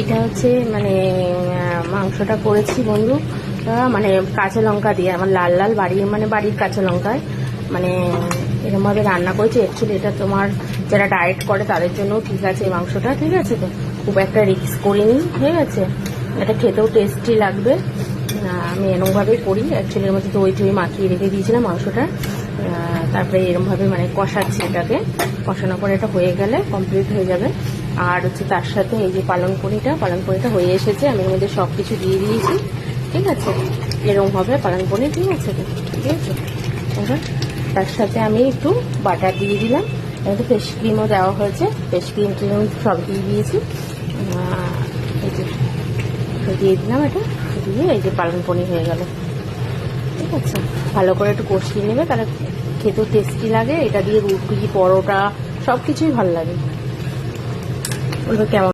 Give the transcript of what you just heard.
এটা হচ্ছে মানে মাংসটা করেছি বন্ধু, মানে কাঁচা লঙ্কা দিয়ে, আমার লাল লাল বাড়ির কাঁচা লঙ্কায় মানে এরকমভাবে রান্না করেছি। অ্যাকচুয়ালি এটা তোমার যারা ডায়েট করে তাদের জন্যও ঠিক আছে এই মাংসটা, ঠিক আছে? তো খুব একটা রিস্ক করিনি, ঠিক আছে? এটা খেতেও টেস্টি লাগবে। আমি এরকমভাবেই করি। অ্যাকচুয়ালি এর মধ্যে দই টই মাখিয়ে রেখে দিয়েছিলাম মাংসটা, তারপরে এরকমভাবে মানে কষাচ্ছি এটাকে। কষানোর পরে এটা হয়ে গেলে কমপ্লিট হয়ে যাবে। আর হচ্ছে তার সাথে এই যে পালনপনিটা হয়ে এসেছে, আমি এর মধ্যে সব কিছু দিয়ে দিয়েছি, ঠিক আছে? এরকমভাবে পালনপনি, ঠিক আছে? ঠিক আছে, এবার তার সাথে আমি একটু বাটার দিয়ে দিলাম, একটু ফ্রেশ ক্রিমও দেওয়া হয়েছে, ফ্রেশ ক্রিম সব দিয়ে দিয়েছি। এই যে দিয়ে দিলাম, এটা দিয়ে এই যে পালনপনি হয়ে গেল, ঠিক আছে? ভালো করে একটু কষিয়ে নেবে, তাহলে খেতেও টেস্টি লাগে। এটা দিয়ে রুটি, পরোটা সব কিছুই ভালো লাগে। বলবে কেমন